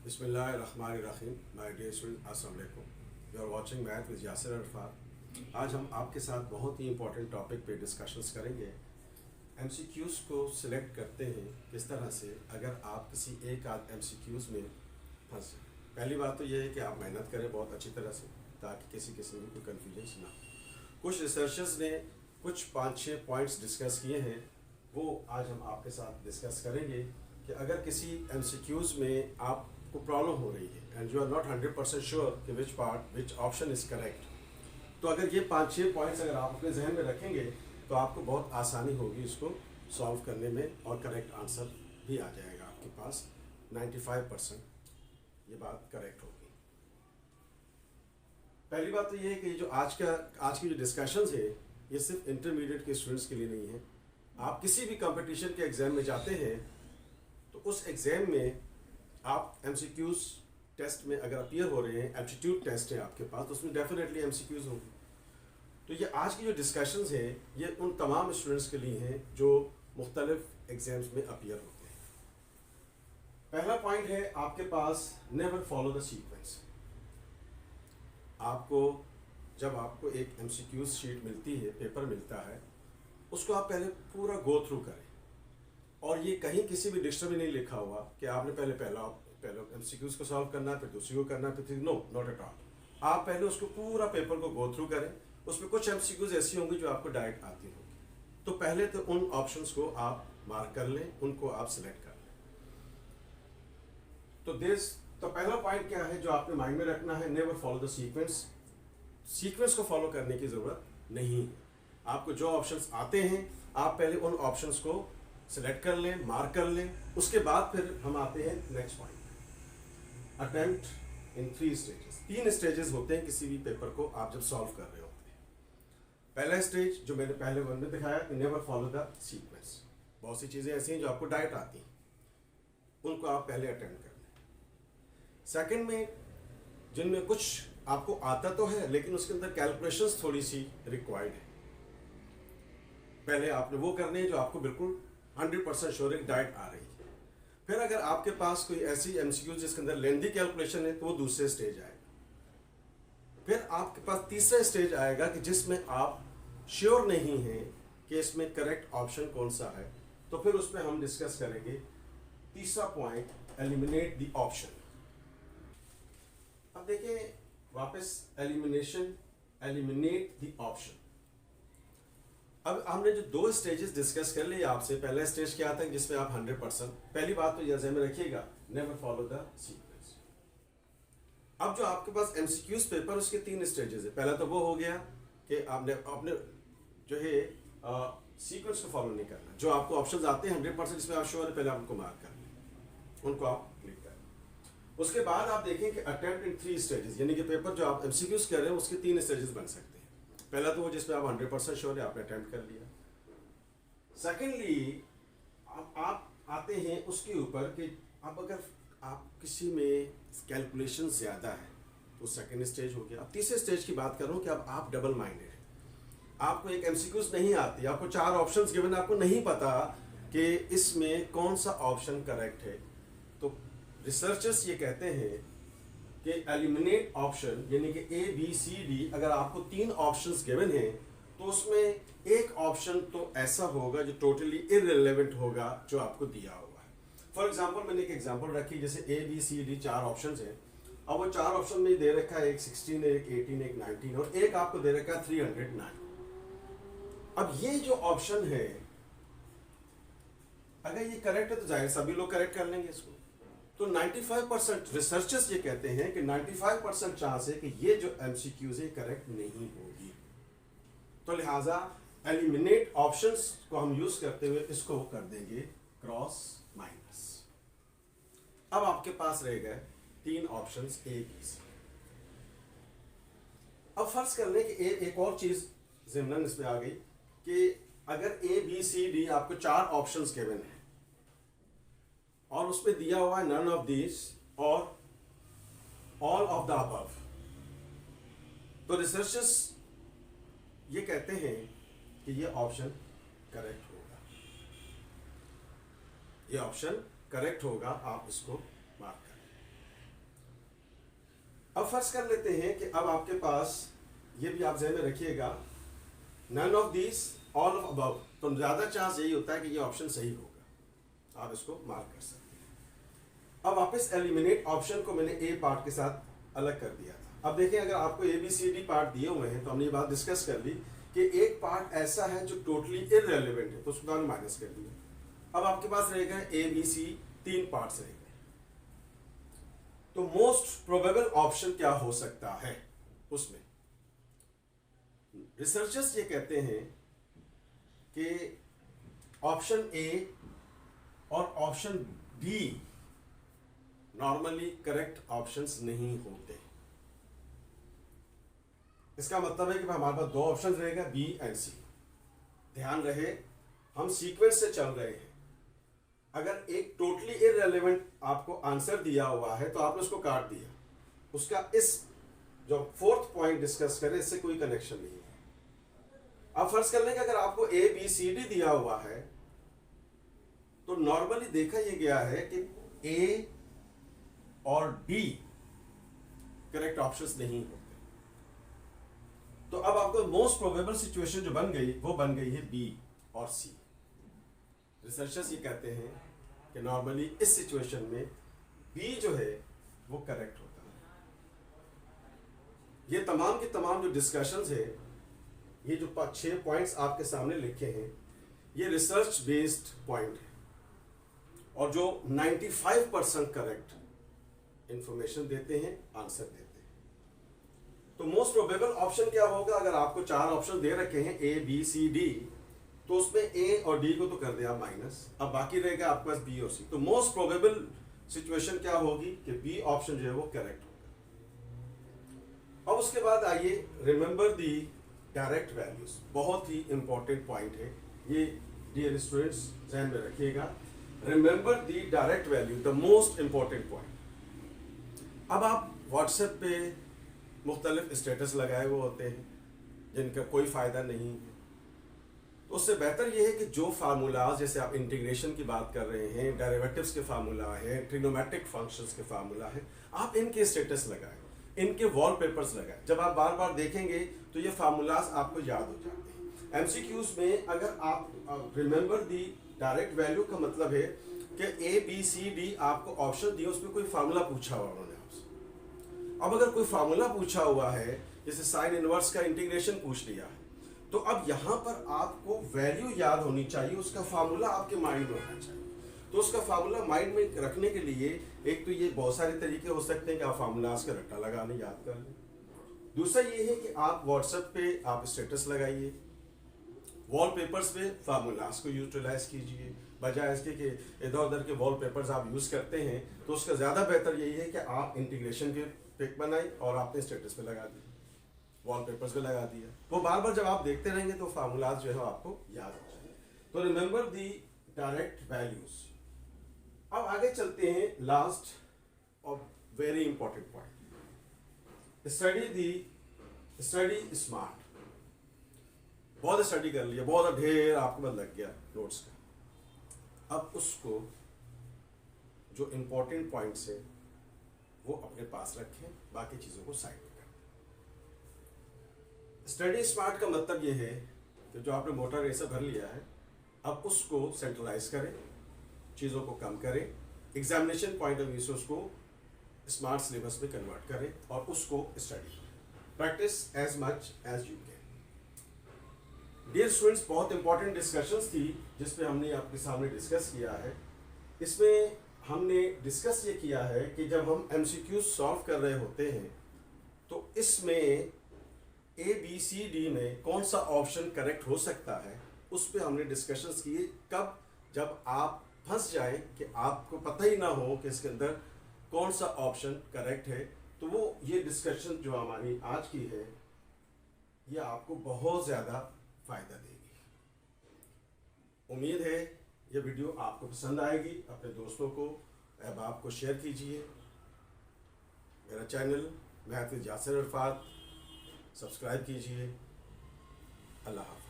बिस्मिल्लाहिर्रहमानिर्रहीम। My dear student, अस्सलाम वालेकुम। You are watching math with Yasir Arafat. आज हम आपके साथ बहुत ही इंपॉर्टेंट टॉपिक पे डिस्कशंस करेंगे। एमसीक्यूज़ को सिलेक्ट करते हैं किस तरह से अगर आप किसी एक आध एमसीक्यूज़ में फंस जाए। पहली बात तो ये है कि आप मेहनत करें बहुत अच्छी तरह से ताकि किसी किस्म की कोई कन्फ्यूजन ना हो। कुछ रिसर्चर्स ने कुछ 5-6 पॉइंट्स डिस्कस किए हैं, वो आज हम आपके साथ डिस्कस करेंगे कि अगर किसी एमसीक्यूज़ में आपको प्रॉब्लम हो रही है and you are not 100% sure कि विच ऑप्शन इज़ करेक्ट, तो अगर ये 5-6 पॉइंट्स अगर आप अपने जहन में रखेंगे तो आपको बहुत आसानी होगी इसको सॉल्व करने में और करेक्ट आंसर भी आ जाएगा आपके पास। 95% ये बात करेक्ट होगी। पहली बात तो ये है कि जो आज की जो डिस्कशंस है ये सिर्फ इंटरमीडिएट के स्टूडेंट्स के लिए नहीं है। आप किसी भी कंपटीशन के एग्जाम में जाते हैं तो उस एग्जाम में आप एमसीक्यूज़ टेस्ट में अगर अपीयर हो रहे हैं, एप्टीट्यूड टेस्ट है आपके पास, तो उसमें डेफिनेटली एमसीक्यूज़ होंगे। तो ये आज की जो डिस्कशंस हैं ये उन तमाम स्टूडेंट्स के लिए हैं जो मुख्तलिफ एग्जाम्स में अपीयर होते हैं। पहला पॉइंट है आपके पास नेवर फॉलो द सीक्वेंस। आपको जब आपको एक एमसीक्यूज़ शीट मिलती है, पेपर मिलता है, उसको आप पहले पूरा गो थ्रू करें और ये कहीं किसी भी डिक्शनरी में नहीं लिखा हुआ कि आपने पहले एमसीक्यूज़ को सॉल्व करना है, फिर दूसरी को करना है, फिर नो, नॉट एट ऑल। आप पहले उसको पूरा पेपर को गो थ्रू करें। उसमें कुछ एमसीक्यूज़ ऐसी होंगी जो आपको डायरेक्ट आती होंगी, तो पहले तो उन ऑप्शंस को आप मार्क कर लें, उनको आप सिलेक्ट कर लें। तो पहला पॉइंट क्या है जो आपने माइंड में रखना है, never follow the sequence. Sequence को फॉलो करने की ज़रूरत नहीं है। आपको जो ऑप्शंस आते हैं आप पहले उन ऑप्शंस को सिलेक्ट कर लें, मार्क कर लें। उसके बाद फिर हम आते हैं next point, attempt in 3 stages. 3 stages होते हैं किसी भी पेपर को आप जब सॉल्व कर रहे होते हैं। पहला स्टेज जो मैंने पहले वन में दिखाया कि नेवर फॉलो द सीक्वेंस। बहुत सी चीज़ें ऐसी हैं जो आपको डायरेक्ट आती हैं, उनको आप पहले अटेम्प्ट कर लें। सेकेंड में जिनमें कुछ आपको आता तो है लेकिन उसके अंदर कैलकुलेशंस थोड़ी सी रिक्वायर्ड है, पहले आपने वो करने हैं जो आपको बिल्कुल 100% श्योर एक डायरेक्ट आ रही है। फिर अगर आपके पास कोई ऐसी एमसीक्यू जिसके अंदर लेंथी कैलकुलेशन है तो वो दूसरे स्टेज आएगा। फिर आपके पास तीसरा स्टेज आएगा कि जिसमें आप श्योर नहीं हैं कि इसमें करेक्ट ऑप्शन कौन सा है, तो फिर उसमें हम डिस्कस करेंगे तीसरा पॉइंट, एलिमिनेट द ऑप्शन। अब देखिए वापस एलिमिनेट द ऑप्शन। अब हमने जो 2 स्टेजेस डिस्कस कर लिए आपसे, पहला स्टेज क्या था जिसमें आप 100%, पहली बात तो यह ज़हन में रखिएगा, नेवर फॉलो द सीक्वेंस। अब जो आपके पास एमसीक्यूज़ पेपर उसके 3 स्टेजेस है। पहला तो वो हो गया कि आपने जो है सीक्वेंस को फॉलो नहीं करना। जो आपको ऑप्शंस आते हैं 100% जिसमें आप श्योर है, पहले आप उनको मार्क कर लें, उनको आप क्लिक करें। उसके बाद आप देखें कि अटेम्प्ट इन 3 स्टेजेस, यानी कि पेपर जो आप एमसीक्यूज़ कर रहे हैं उसके 3 स्टेजेस बन सकते हैं। पहला तो वो जिसमें आप 100% श्योर है, आपने अटेम्प्ट कर लिया। सेकेंडली आप आते हैं उसके ऊपर कि अब अगर आप किसी में कैलकुलेशन ज़्यादा है तो सेकेंड स्टेज हो गया। अब तीसरे स्टेज की बात कर रहा हूँ कि अब आप डबल माइंडेड हैं, आपको एक एमसीक्यूज़ नहीं आती, आपको 4 ऑप्शंस गिवन, आपको नहीं पता कि इसमें कौन सा ऑप्शन करेक्ट है। तो रिसर्चर्स ये कहते हैं कि एलिमिनेट ऑप्शन, यानी कि ए बी सी डी, अगर आपको 3 ऑप्शंस गिवन हैं तो उसमें एक ऑप्शन तो ऐसा होगा जो टोटली इररिलेवेंट होगा जो आपको दिया हुआ है। फॉर एग्जांपल मैंने एक एग्जांपल रखी, जैसे A B C D 4 options हैं। अब वो 4 ऑप्शन में दे रखा है, एक 16 है, एक 18, एक 19 और एक आपको दे रखा है 309। अब ये जो ऑप्शन है अगर ये करेक्ट है तो जाहिर सभी लोग करेक्ट कर लेंगे इसको। तो 95% रिसर्चर्स ये कहते हैं कि 95% चांस है कि ये जो एमसीक्यूज है करेक्ट नहीं होगी। तो लिहाजा एलिमिनेट ऑप्शंस को हम यूज करते हुए इसको कर देंगे क्रॉस माइनस। अब आपके पास रह गए 3 ऑप्शंस ए बी सी। अब फर्ज कर लें कि एक और चीज ज़िम्नन इसमें आ गई कि अगर ए बी सी डी आपको 4 ऑप्शंस गिवन है और उसमें दिया हुआ है नन ऑफ दिस और ऑल ऑफ द अबव, तो रिसर्चर्स ये कहते हैं कि ये ऑप्शन करेक्ट होगा, ये ऑप्शन करेक्ट होगा, आप इसको मार्क करें। अब फर्ज कर लेते हैं कि अब आपके पास, ये भी आप ज़हन में रखिएगा, none of this all of above, तो ज़्यादा चांस यही होता है कि ये ऑप्शन सही होगा, आप इसको मार्क कर सकते हैं। अब वापस एलिमिनेट ऑप्शन को मैंने ए पार्ट के साथ अलग कर दिया था। अब देखें, अगर आपको A B C D part दिए हुए हैं तो हमने ये बात डिस्कस कर ली कि एक पार्ट ऐसा है जो टोटली इररेलेवेंट है, तो उसको हमने माइनस कर दिया। अब आपके पास रहेगा ए बी सी, 3 पार्ट्स रहेंगे। तो मोस्ट प्रोबेबल ऑप्शन क्या हो सकता है उसमें? रिसर्चर्स ये कहते हैं कि ऑप्शन ए और option B normally correct options नहीं होते। इसका मतलब है कि हमारे पास 2 ऑप्शन रहेगा, बी एंड सी। ध्यान रहे, हम सीक्वेंस से चल रहे हैं। अगर एक टोटली इररेलेवेंट आपको आंसर दिया हुआ है तो आपने उसको काट दिया, उसका इस जो 4th पॉइंट डिस्कस करें इससे कोई कनेक्शन नहीं है। अब फर्ज कर लें कि अगर आपको ए बी सी डी दिया हुआ है तो नॉर्मली देखा यह गया है कि ए और डी करेक्ट ऑप्शंस नहीं होते। तो अब आपको मोस्ट प्रोबेबल सिचुएशन जो बन गई वो बन गई है बी और सी। रिसर्चर्स ये कहते हैं कि नॉर्मली इस सिचुएशन में बी जो है वो करेक्ट होता है। ये तमाम के तमाम जो डिस्कशंस है, ये जो 6 पॉइंट्स आपके सामने लिखे हैं, ये रिसर्च बेस्ड पॉइंट है और जो 95% करेक्ट इंफॉर्मेशन देते हैं, आंसर देते हैं। तो मोस्ट प्रोबेबल ऑप्शन क्या होगा? अगर आपको 4 ऑप्शन दे रखे हैं ए बी सी डी, तो उसमें ए और डी को तो कर दिया माइनस, अब बाकी रहेगा आपके पास बी और सी। तो मोस्ट प्रोबेबल सिचुएशन क्या होगी कि बी ऑप्शन जो है वो करेक्ट होगा। अब उसके बाद आइए, रिमेंबर दी डायरेक्ट वैल्यूज, बहुत ही इंपॉर्टेंट पॉइंट है ये, डियर स्टूडेंट्स ध्यान में रखिएगा। Remember the direct value, the most important point. अब आप व्हाट्सएप पे मुख्तलिफ स्टेटस लगाए हुए होते हैं जिनका कोई फ़ायदा नहीं है, तो उससे बेहतर ये है कि जो फार्मूलाज, जैसे आप इंटीग्रेशन की बात कर रहे हैं, डेरिवेटिव्स के फार्मूला है, ट्रिग्नोमेट्रिक फंक्शंस के फार्मूला है, आप इनके स्टेटस लगाएं, इनके वॉलपेपर्स लगाएं। जब आप बार बार देखेंगे तो ये फार्मूलाज आपको याद हो जाते हैं। एमसीक्यूज में अगर आप रिमेंबर दी डायरेक्ट वैल्यू का मतलब है कि ए बी सी डी आपको ऑप्शन दिए, उसमें कोई फार्मूला पूछा हुआ उन्होंने आपसे। अब अगर कोई फार्मूला पूछा हुआ है, जैसे साइन इनवर्स का इंटीग्रेशन पूछ लिया है, तो अब यहाँ पर आपको वैल्यू याद होनी चाहिए, उसका फार्मूला आपके माइंड में होना चाहिए। तो उसका फार्मूला माइंड में रखने के लिए एक तो ये बहुत सारे तरीके हो सकते हैं कि आप फार्मूलाज का रट्टा लगा लें, याद कर लें। दूसरा ये है कि आप व्हाट्सएप पे आप स्टेटस लगाइए, वॉलपेपर्स पे फार्मूलाज को यूटिलाइज कीजिए, बजाय इसके कि इधर उधर के वॉलपेपर्स आप यूज़ करते हैं। तो उसका ज़्यादा बेहतर यही है कि आप इंटीग्रेशन के पिक बनाई और आपने स्टेटस पे लगा दी, वॉलपेपर्स पे लगा दिया। वो बार बार जब आप देखते रहेंगे तो फार्मूलाज जो है आपको याद हो जाए। तो रिमेंबर दी डायरेक्ट वैल्यूज। अब आगे चलते हैं, लास्ट और very important point, study smart. बहुत स्टडी कर लिया, बहुत ढेर आपके पास लग गया नोट्स का। अब उसको जो इंपॉर्टेंट पॉइंट्स है वो अपने पास रखें, बाकी चीज़ों को साइड में करें। स्टडी स्मार्ट का मतलब ये है कि जो आपने मोटा रेसा भर लिया है, अब उसको सेंट्रलाइज करें, चीज़ों को कम करें, एग्जामिनेशन पॉइंट ऑफ व्यू से उसको स्मार्ट सिलेबस में कन्वर्ट करें और उसको study practice as much as you can. Dear students, बहुत इंपॉर्टेंट डिस्कशंस थी जिसमें हमने आपके सामने डिस्कस किया है। इसमें हमने डिस्कस ये किया है कि जब हम एमसीक्यू सॉल्व कर रहे होते हैं तो इसमें ए बी सी डी में कौन सा ऑप्शन करेक्ट हो सकता है, उस पर हमने डिस्कशंस किए। कब? जब आप फंस जाए कि आपको पता ही ना हो कि इसके अंदर कौन सा ऑप्शन करेक्ट है, तो वो ये डिस्कशन जो हमारी आज की है ये आपको बहुत ज़्यादा फ़ायदा देगी। उम्मीद है ये वीडियो आपको पसंद आएगी। अपने दोस्तों को, अहबाब को शेयर कीजिए। मेरा चैनल महफिज यासिर अरफात सब्सक्राइब कीजिए। अल्लाह हाफ़िज़।